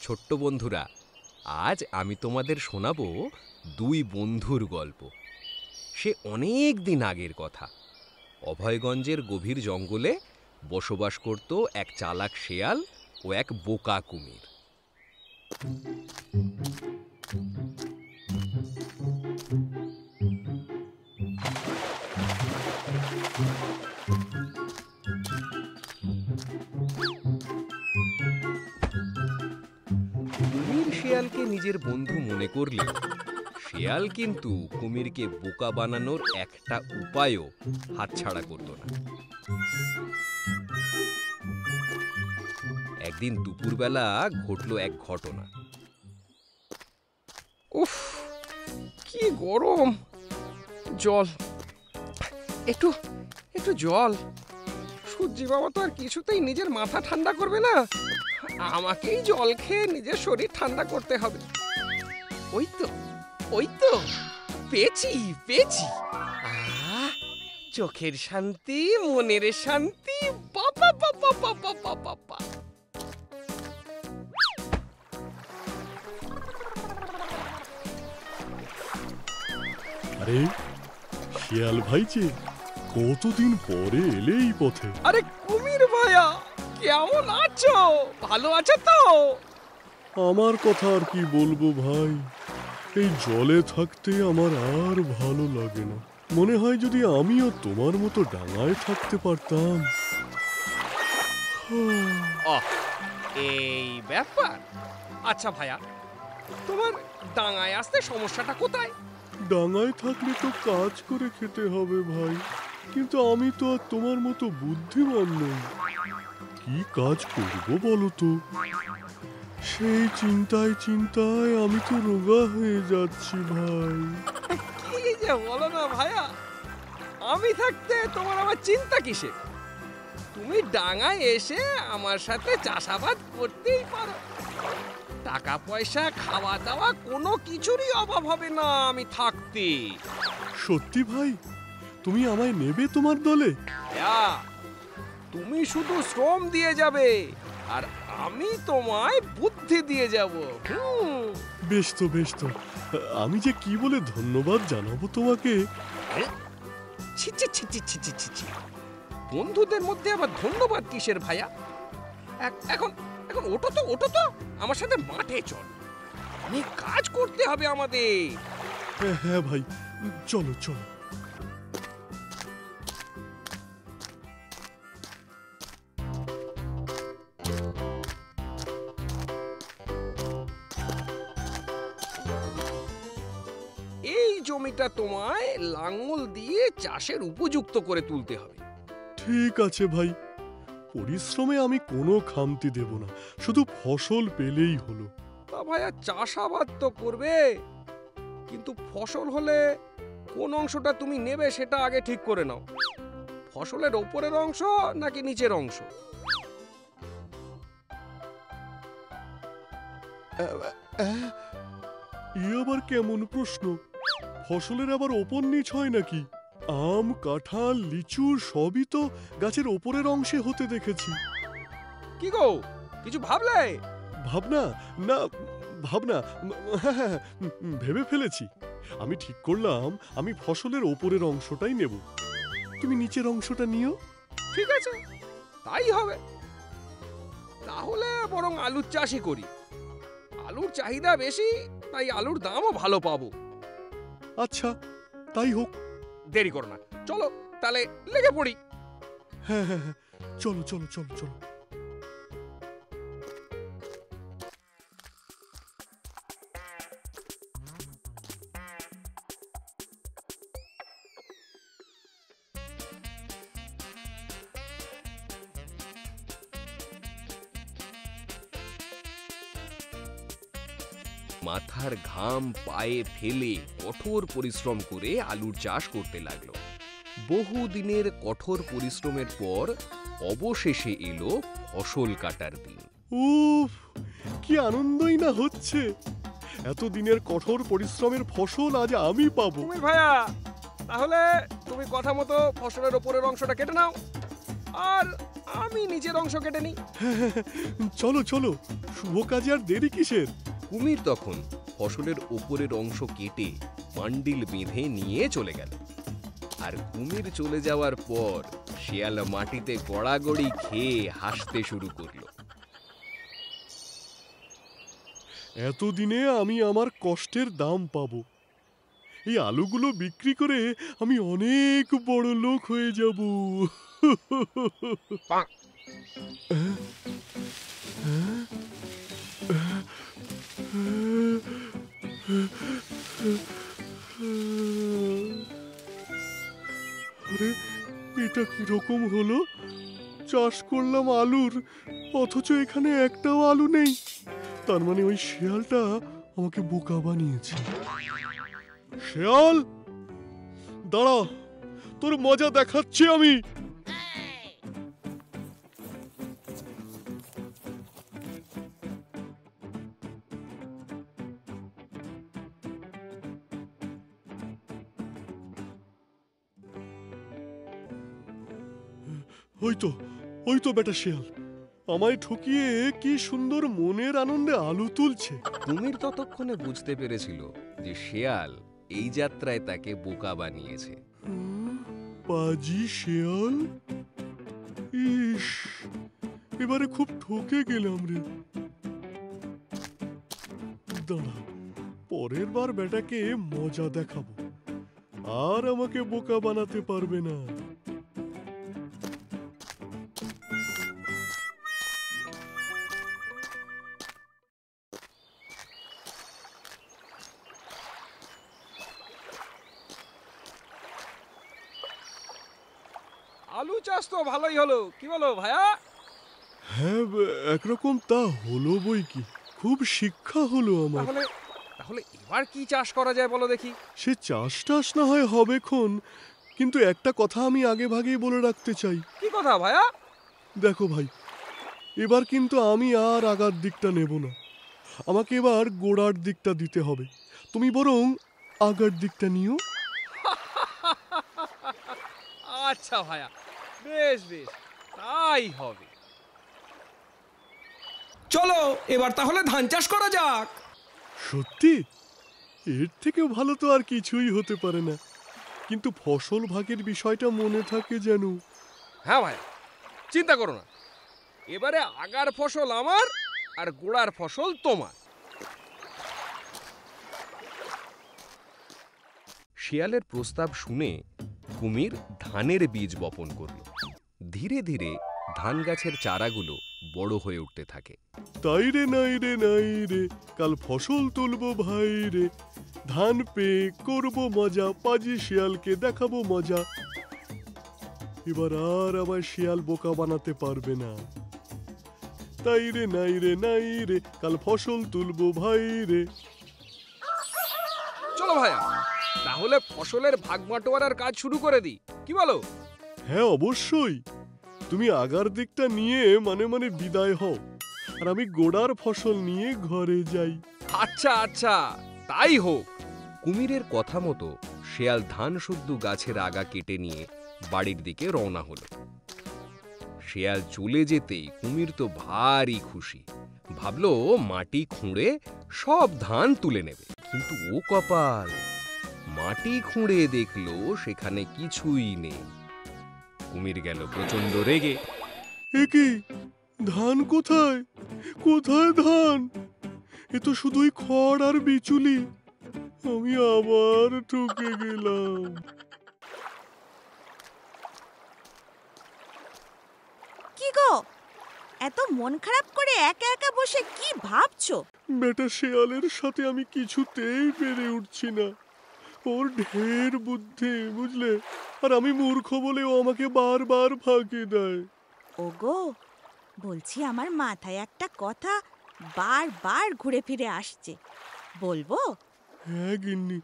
ছোট্ট বন্ধুরা, আজ আমি তোমাদের শোনাবো দুই বন্ধুর গল্প। সে অনেক দিন আগের কথা। অভয়গঞ্জের গভীর জঙ্গলে বসবাস করত এক চালাক শেয়াল ও এক বোকা কুমির। কুমির শেয়ালকে নিজের বন্ধু মনে করলেও শেয়াল কিন্তু কুমিরকে বোকা বানানোর একটা উপায়ও হাতছাড়া করত না। একদিন দুপুরবেলা ঘটল এক ঘটনা। উফ, কি গরম! জল, একটু একটু জল। সূর্যি বাবা তো আর কিছুতেই নিজের মাথা ঠান্ডা করবে না, আমাকেই জল খেয়ে নিজের শরীর ঠান্ডা করতে হবে। ওই তো ওই তো পেয়েছি পেয়েছি। চোখের শান্তি, মনের শান্তি, বাবা বাবা বাবা বাবা বাবা। আরে শিয়াল ভাই যে কতদিন পরে এলে এই পথে। আরে কুমির ভাইয়া, কেমন আছো? ভালো আছো তো? আমার কথা আর কি বলবো ভাই, এই জলে থাকতে আমার আর ভালো লাগে না। মনে হয় যদি আমিও তোমার মতো ডাঙায় থাকতে পারতাম। এই ব্যাপার। আচ্ছা ভাইয়া, তোমার ডাঙায় আসতে সমস্যাটা কোথায়? ডাঙায় থাকলে তো কাজ করে খেতে হবে ভাই, কিন্তু আমি তো আর তোমার মতো বুদ্ধিমান নই। কি কাজ করব বলো তো? সেই চিন্তায় চিন্তায় আমি তো রোগা হয়ে যাচ্ছি ভাই। কি যে বলো না ভাইয়া, আমি থাকতে তোমার আবার চিন্তা কিসে? তুমি ডাঙায় এসে আমার সাথে চাষাবাদ করতেই পারো। টাকা পয়সা, খাওয়া দাওয়া কোনো কিছুরই অভাব হবে না আমি থাকতে। সত্যি ভাই, তুমি আমায় নেবে তোমার দলে? তুমি শুধু শ্রম দিয়ে যাবে আর আমি তোমায় বুদ্ধি দিয়ে যাব। বেশ তো বেশ তো, আমি যে কি বলে ধন্যবাদ জানাবো তোমাকে। ছি ছি ছি ছি ছি ছি ছি, বন্ধুদের মধ্যে আবার ধন্যবাদ কিসের ভাইয়া? এখন এখন ওঠো তো, ওঠো তো, আমার সাথে মাঠে চল, অনেক কাজ করতে হবে আমাদের। হ্যাঁ ভাই, চলো চলো। এই জমিটা তোমায় লাঙল দিয়ে চাষের উপযুক্ত করে তুলতে হবে। ঠিক আছে ভাই, পরিশ্রমে আমি কোনো খামতি দেব না, শুধু ফসল পেলেই হলো। তা ভাইয়া, চাষাবাদ তো করবে, কিন্তু ফসল হলে কোন অংশটা তুমি নেবে সেটা আগে ঠিক করে নাও। ফসলের ওপরের অংশ নাকি নিচের অংশ? ই আবার কেমন প্রশ্ন? ফসলের আবার ওপর নিচ হয় নাকি? আম, কাঁঠাল, লিচু সবই তো গাছের ওপরের অংশে হতে দেখেছি। কি গো, কিছু ভাবলে? ভাবনা না, ভাবনা, হ্যাঁ, ভেবে ফেলেছি। আমি ঠিক করলাম আমি ফসলের ওপরের অংশটাই নেব, তুমি নিচের অংশটা নিও। ঠিক আছে, তাই হবে। তাহলে বরং আলুর চাষই করি। আলুর চাহিদা বেশি, তাই আলুর দামও ভালো পাবো। আচ্ছা, তাই হোক। দেরি করো না, চলো তাহলে লেগে পড়ি। হ্যাঁ হ্যাঁ হ্যাঁ, চলো চলো চলো চলো। মাথার ঘাম পায়ে ফেলে কঠোর পরিশ্রম করে আলুর চাষ করতে লাগলো। বহুদিনের কঠোর পরিশ্রমের পর অবশেষে এলো ফসল কাটার দিন। উফ, কি আনন্দই না হচ্ছে! এতদিনের কঠোর পরিশ্রমের ফসল আজ আমি পাবো। কুমির ভাইয়া, তাহলে তুমি কথা মতো ফসলের ওপরের অংশটা কেটে নাও। আর আমি নিজের অংশ কেটে নিই। চলো চলো, শুভ কাজে আর দেরি কিসের? কুমির তখন ফসলের ওপরের অংশ কেটে বান্ডিল বেঁধে নিয়ে চলে গেল। আর কুমির চলে যাওয়ার পর শিয়াল মাটিতে গড়াগড়ি খেয়ে হাসতে শুরু করলো। এতদিনে আমি আমার কষ্টের দাম পাবো। এই আলুগুলো বিক্রি করে আমি অনেক বড় লোক হয়ে যাব। পাক। আরে, এটা কিরকম হলো? চাষ করলাম আলুর, অথচ এখানে একটাও আলু নেই। তার মানে ওই শিয়ালটা আমাকে বোকা বানিয়েছে। শিয়াল, দাঁড়া, তোর মজা দেখাচ্ছি আমি। ওই তো বেটা শিয়াল আমায় ঠকিয়ে কি সুন্দর মনের আনন্দে আলু তুলছে। কুমির ততক্ষণে বুঝতে পেরেছিল যে শিয়াল এই যাত্রায় তাকে বোকা বানিয়েছে। পাজি শিয়াল, ইস, এবারে খুব ঠকে গেলাম রে। দাঁড়া, পরের বার বেটাকে মজা দেখাবো, আর আমাকে বোকা বানাতে পারবে না। আলু চাষ তো ভালোই হলো, কি বলো ভাইয়া? হ্যাঁ, একরকম তা হলো বই কি, খুব শিক্ষা হলো আমার। তাহলে তাহলে এবার কি চাষ করা যায় বলো দেখি। সে চাষ টাস না হয় হবে খন, কিন্তু একটা কথা আমি আগে ভাগেই বলে রাখতে চাই। কি কথা ভাইয়া? দেখো ভাই, এবার কিন্তু আমি আর আগার দিকটা নেব না, আমাকে এবার গোড়ার দিকটা দিতে হবে। তুমি বরং আগার দিকটা নিও। আচ্ছা ভাইয়া, বেশ বেশ, তাই হবে। চলো এবার তাহলে ধান চাষ করা যাক। সত্যি? এর থেকে ভালো তো আর কিছুই হতে পারে না, কিন্তু ফসল ভাগের বিষয়টা মনে থাকে যেন। হ্যাঁ ভাইয়া, চিন্তা করো না, এবারে আগার ফসল আমার আর গোড়ার ফসল তোমার। শিয়ালের প্রস্তাব শুনে কুমির ধানের বীজ বপন করল। ধীরে ধীরে ধান গাছের চারাগুলো বড় হয়ে উঠতে থাকে। তাই রে নাই রে নাই রে, কাল ফসল তুলবো ভাই রে, ধান পেয়ে করবো মজা, পাজি শিয়ালকে দেখাবো মজা। এবার আর আমার শিয়াল বোকা বানাতে পারবে না। তাই রে নাই রে নাই রে, কাল ফসল তুলবো ভাই রে। চলো ভাইয়া, তাহলে ফসলের ভাগ বাটোয়ারার কাজ শুরু করে দিই, কি বলো? হ্যাঁ অবশ্যই, তুমি আগার দিকটা নিয়ে মানে বিদায় হও, আর আমি গোড়ার ফসল নিয়ে ঘরে যাই। আচ্ছা আচ্ছা, তাই হোক। কুমিরের কথা মতো শিয়াল ধান শুদ্ধ গাছের আগা কেটে নিয়ে বাড়ির দিকে রওনা হলো। শিয়াল চলে যেতেই কুমির তো ভারী খুশি, ভাবলো মাটি খুঁড়ে সব ধান তুলে নেবে। কিন্তু ও কপাল, মাটি খুঁড়ে দেখলো সেখানে কিছুই নেই। কুমির গেল প্রচন্ড রেগে। এ কি, ধান কোথায়? কোথায় ধান? এ তো শুধুই খড় আর বিচুলি। আমি আবার ঠকে গেলাম। কি গো, এত মন খারাপ করে একা একা বসে কি ভাবছো? বেটা শেয়ালের সাথে আমি কিছুতেই পেরে উঠছি না। ওর ঢের বুদ্ধি, বুঝলে, আর আমি মূর্খ বলে ও আমাকে বারবার ফাঁকি দেয়। ওগো, বলছি আমার মাথায় একটা কথা বারবার ঘুরে ফিরে আসছে, বলবো? হ্যাঁ গিন্নি,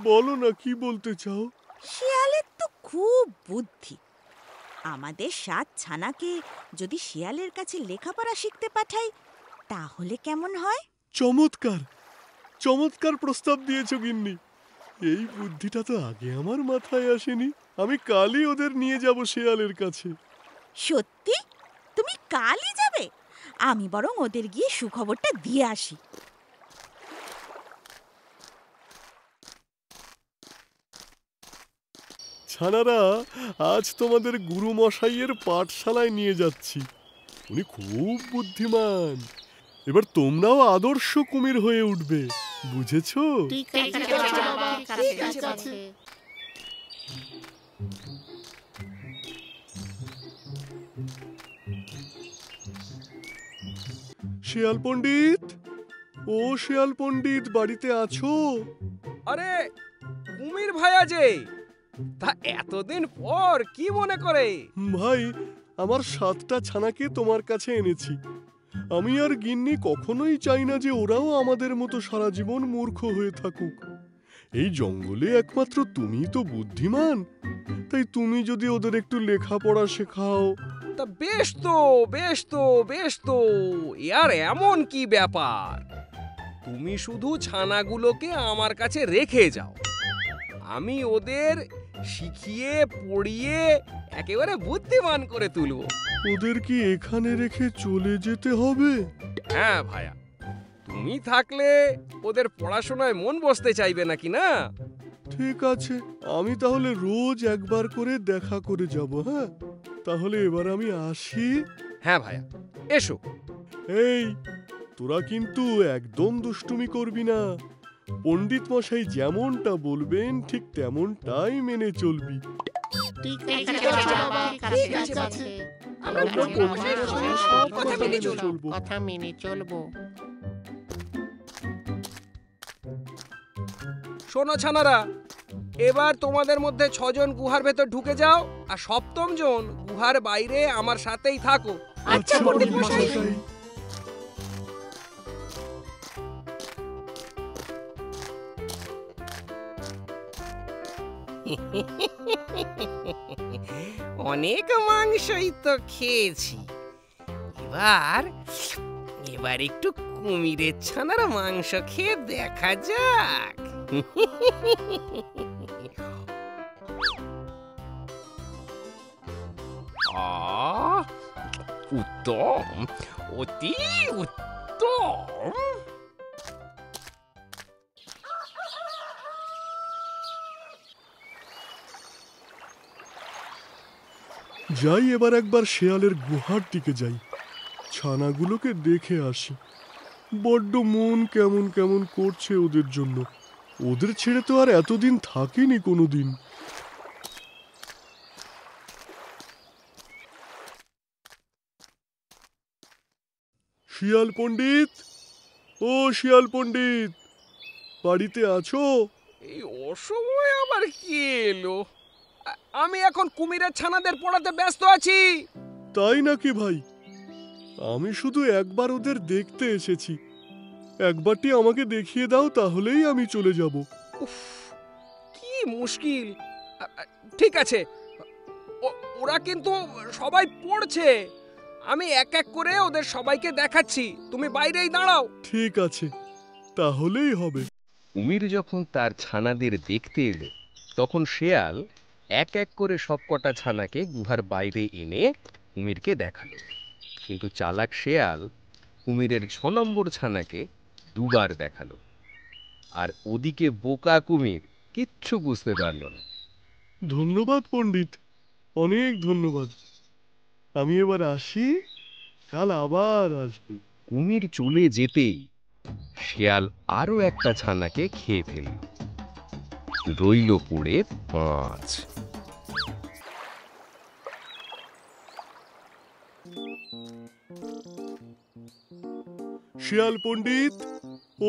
বলো না, কি বলতে চাও? শিয়ালের তো খুব বুদ্ধি। আমাদের 7 ছানাকে যদি শিয়ালের কাছে লেখাপড়া শিখতে পাঠাই, তাহলে কেমন হয়? চমৎকার, চমৎকার প্রস্তাব দিয়েছো গিন্নি। এই বুদ্ধিটা তো আগে আমার মাথায় আসেনি। আমি কালই ওদের নিয়ে যাব শিয়ালের কাছে। সত্যি? তুমি কালই যাবে? আমি বরং ওদের গিয়ে সুখবরটা দিয়ে আসি। ছানারা, আজ তোমাদের গুরু মশাইয়ের পাঠশালায় নিয়ে যাচ্ছি। উনি খুব বুদ্ধিমান। এবার তোমরাও আদর্শ কুমির হয়ে উঠবে, বুঝেছো? ঠিক আছে বাবা, ঠিক আছে। শিয়াল পণ্ডিত, ও শিয়াল পণ্ডিত, বাড়িতে আছো? আরে কুমির ভাইয়া যে, তা এতদিন পর কি মনে করে? ভাই, আমার 7টা ছানাকে তোমার কাছে এনেছি। আমি আর গিন্নি কখনোই চাই না যে ওরাও আমাদের মতো সারা জীবন মূর্খ হয়ে থাকুক। এই জঙ্গলে একমাত্র তুমিই তো বুদ্ধিমান, তাই তুমি যদি ওদের একটু লেখাপড়া শেখাও। তা বেশ তো, বেশ তো, বেশ তো। আর এমন কি ব্যাপার, তুমি শুধু ছানাগুলোকে আমার কাছে রেখে যাও, আমি ওদের শিখিয়ে পড়িয়ে একেবারে বুদ্ধিমান করে তুলব। ওদের কি এখানে রেখে চলে যেতে হবে? হ্যাঁ ভাইয়া, তুমি থাকলে ওদের পড়াশোনায় মন বসতে চাইবে নাকি না? ঠিক আছে, আমি তাহলে রোজ একবার করে দেখা করে যাব। হ্যাঁ, তাহলে এবার আমি আসি। হ্যাঁ ভাইয়া, এসো। এই, তোরা কিন্তু একদম দুষ্টুমি করবি না। পণ্ডিত মশাই যেমনটা বলবেন ঠিক তেমনটাই মেনে চলবি। ঠিক আছে বাবা, ঠিক আছে। আমরা পণ্ডিত মশাইয়ের সব কথা মেনে চলবো। কথা মেনে চলবো। শোনো ছানারা, এবার তোমাদের মধ্যে 6 জন গুহার ভেতর ঢুকে যাও, আর 7ম জন গুহার বাইরে আমার সাথেই থাকো। আচ্ছা পণ্ডিত মশাই। অনেক মাংসই তো খেয়েছি, এবার এবার একটু কুমিরের ছানার মাংস খেয়ে দেখা যাক। আহ, উত্তম, অতি উত্তম। যাই, এবার একবার শেয়ালের গুহার দিকে যাই, ছানাগুলোকে দেখে আসি। বড্ড মন কেমন কেমন করছে ওদের জন্য। ওদের ছেড়ে তো আর এতদিন থাকিনি কোনোদিন। শিয়াল পণ্ডিত, ও শিয়াল পণ্ডিত, বাড়িতে আছো? এই অসময়ে আবার কি এলো? আমি এখন কুমিরের ছানাদের পড়াতে ব্যস্ত আছি। তাই নাকি ভাই? আমি শুধু একবার ওদের দেখতে এসেছি। একবারটি আমাকে দেখিয়ে দাও, তাহলেই আমি চলে যাব। উফ, কি মুশকিল। ঠিক আছে, ওরা কিন্তু সবাই পড়ছে, আমি এক এক করে ওদের সবাইকে দেখাচ্ছি, তুমি বাইরেই দাঁড়াও। ঠিক আছে, তাহলেই হবে। কুমির যখন তার ছানাদের দেখতে এলো, তখন শেয়াল এক এক করে সবকটা ছানাকে গুহার বাইরে এনে কুমিরকে দেখালো। কিন্তু চালাক শেয়াল কুমিরের 6 নম্বর ছানাকে 2 বার দেখালো, আর ওদিকে বোকা কুমির কিচ্ছু বুঝতে পারল না। ধন্যবাদ পণ্ডিত, অনেক ধন্যবাদ। আমি এবার আসি, কাল আবার আসবো। কুমির চলে যেতেই শেয়াল আরো একটা ছানাকে খেয়ে ফেলল। রইল পড়ে 5। শিয়াল পণ্ডিত,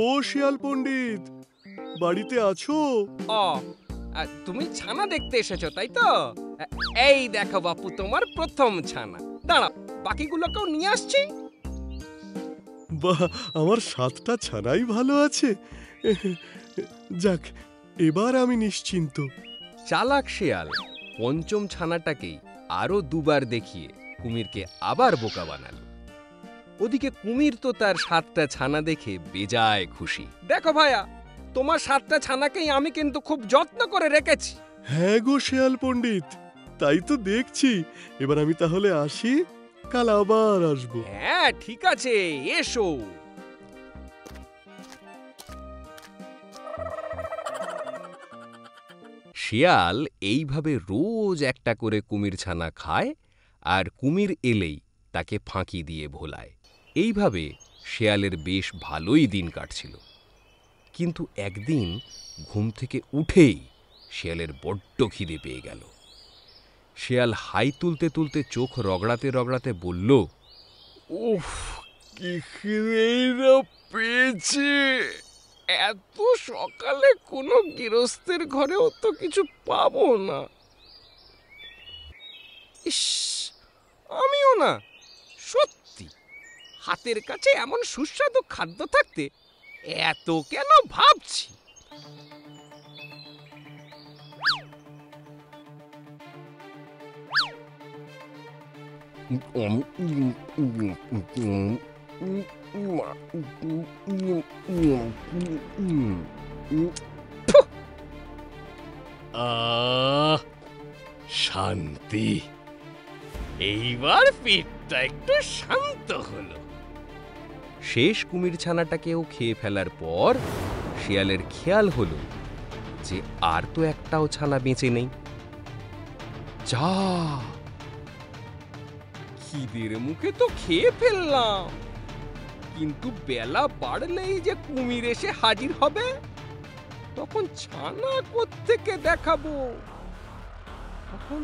ও শিয়াল পণ্ডিত, বাড়িতে আছো? ও, তুমি ছানা দেখতে এসেছো তাই তো? এই দেখো বাপু, তোমার প্রথম ছানা। দাঁড়াও, বাকিগুলোকেও নিয়ে আসছি। বাহ, আমার 7টা ছানাই ভালো আছে। যাক, এবার আমি নিশ্চিন্ত। চালাক শেয়াল 5ম ছানাটাকেই আরো 2 বার দেখিয়ে কুমিরকে আবার বোকা বানালো। ওদিকে কুমির তো তার 7টা ছানা দেখে বেজায় খুশি। দেখো ভাইয়া, তোমার 7টা ছানাকেই আমি কিন্তু খুব যত্ন করে রেখেছি। হ্যাঁ গো শিয়াল পণ্ডিত, তাই তো দেখছি। এবার আমি তাহলে আসি, কাল আবার আসবো। হ্যাঁ ঠিক আছে, এসো। শিয়াল এইভাবে রোজ একটা করে কুমির ছানা খায়, আর কুমির এলেই তাকে ফাঁকি দিয়ে ভোলায়। এইভাবে শেয়ালের বেশ ভালোই দিন কাটছিল। কিন্তু একদিন ঘুম থেকে উঠেই শেয়ালের বড্ড খিদে পেয়ে গেল। শেয়াল হাই তুলতে তুলতে চোখ রগড়াতে রগড়াতে বলল, উফ, কি খিদেই না পেয়েছে। এত সকালে কোনো গৃহস্থের ঘরেও তো কিছু পাবো না। ইস, আমিও না। সত্যি, হাতের কাছে এমন সুস্বাদু খাদ্য থাকতে এত কেন ভাবছি। শান্তি, এইবার পেটটা একটু শান্ত হলো। শেষ কুমির ছানাটাকেও খেয়ে ফেলার পর শিয়ালের খেয়াল হলো যে আর তো একটাও ছানা বেঁচে নেই। যা, খিদের মুখে তো খেয়ে ফেললাম, কিন্তু বেলা বাড়লেই যে কুমির এসে হাজির হবে, তখন ছানা কোত্থেকে দেখাবো? তখন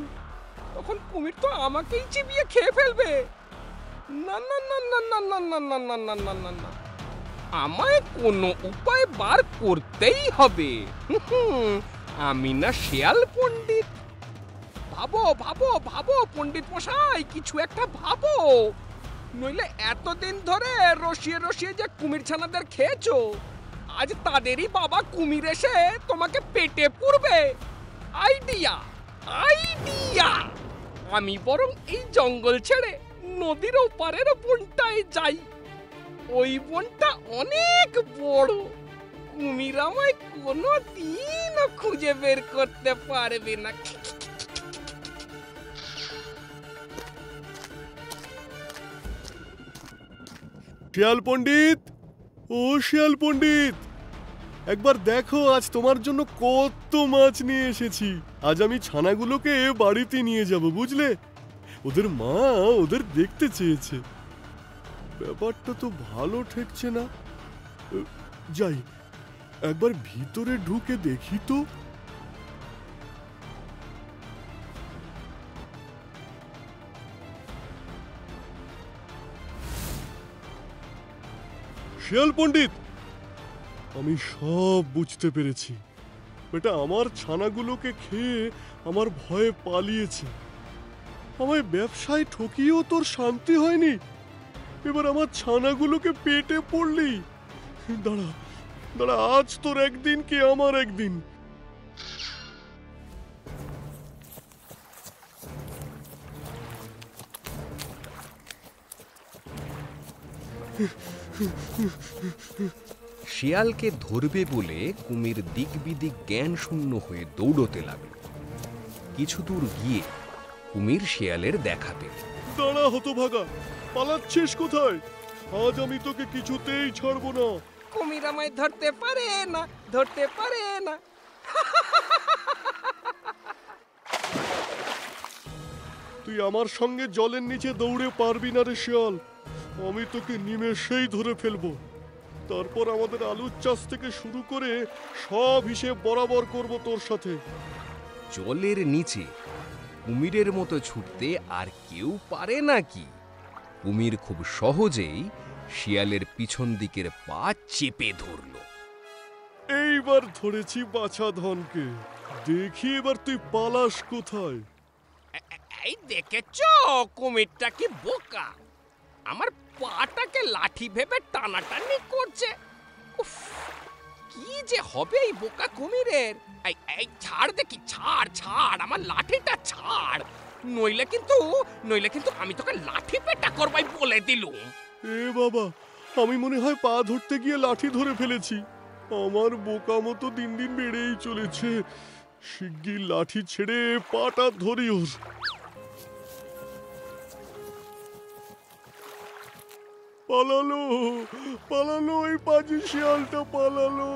তখন কুমির তো আমাকেই চিবিয়ে খেয়ে ফেলবে। না না না না না না না না না না না না না, আমায় কোনো উপায় বার করতেই হবে। আমি না শেয়াল পণ্ডিত। ভাবো ভাবো ভাবো পণ্ডিত মশাই, কিছু একটা ভাবো, নইলে এতদিন ধরে রসিয়ে রসিয়ে যে কুমির ছানাদের খেয়েছো, আজ তাদেরই বাবা কুমির এসে তোমাকে পেটে পুরবে। Idea, idea! আমি বরং এই জঙ্গল ছেড়ে নদীর ওপারের বনটায় যাই। ওই বনটা অনেক বড়, কুমির আমায় কোনোদিনও খুঁজে বের করতে পারবে না। শিয়াল পণ্ডিত, ও শিয়াল পণ্ডিত, একবার দেখো আজ তোমার জন্য কত মাছ নিয়ে এসেছি। আজ আমি ছানাগুলোকে বাড়িতে নিয়ে যাব, বুঝলে? ওদের মা ওদের দেখতে চেয়েছে। ব্যাপারটা তো ভালো ঠেকছে না। যাই, একবার ভিতরে ঢুকে দেখি তো। শিয়াল পণ্ডিত, আমি সব বুঝতে পেরেছি। এটা আমার ছানাগুলোকে খেয়ে আমার ভয়ে পালিয়েছে। আমায় ব্যবসায় ঠকিয়েও তোর শান্তি হয়নি, এবার আমার ছানাগুলোকে পেটে পড়লি। দাঁড়া দাঁড়া, আজ তোর একদিন কি আমার একদিন। শিয়ালকে ধরবে বলে কুমির দিক বিদিক জ্ঞান শূন্য হয়ে দৌড়তে লাগল। কিছু দূর গিয়ে কুমির শিয়ালের দেখা পেল। দাঁড়া হতভাগা, পালাচ্ছিস কোথায়? আজ আমি তোকে কিছুতেই ছাড়বো না। কুমির আমায় ধরতে পারে না, ধরতে পারে না। তুই আমার সঙ্গে জলের নিচে দৌড়ে পারবি না রে শিয়াল। আমি তোকে নিমেষেই ধরে ফেলবো। তারপর আমাদের আলুর চাষ থেকে শুরু করে সব হিসেব বরাবর করব তোর সাথে। জলের নিচে কুমিরের মতো ছুটতে আর কেউ পারে নাকি? কুমির খুব সহজেই শিয়ালের পিছন দিকের পা চেপে ধরল। এইবার ধরেছি বাছা ধনকে, দেখি এবার তুই পালাস কোথায়। এই দেখেছো কুমিরটা কি বোকা, আমার পাটাকে লাঠি ভেবে টানাটানি করছে। উফ, কি যে হবে এই বোকা কুমিরের। এই এই ছাড় দেখি, ছাড় ছাড়, আমার লাঠিটা ছাড়, নইলে কিন্তু আমি তোকে লাঠি পেটা করবাই বলে দিলুম। এ বাবা, আমি মনে হয় পা ধরতে গিয়ে লাঠি ধরে ফেলেছি। আমার বোকা মতো দিন দিন বেড়েই চলেছে। শিগগির লাঠি ছেড়ে পাটা ধরি ওর। পালালো পালালো, ওই পাজি শিয়ালটা পালালো।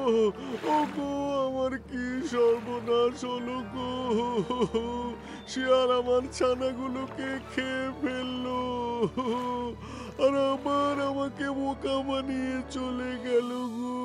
ও গো, আমার কি সর্বনাশ হলো গো! শিয়াল আমার ছানাগুলোকে খেয়ে ফেললো, আর আবার আমাকে বোকা বানিয়ে চলে গেল গো।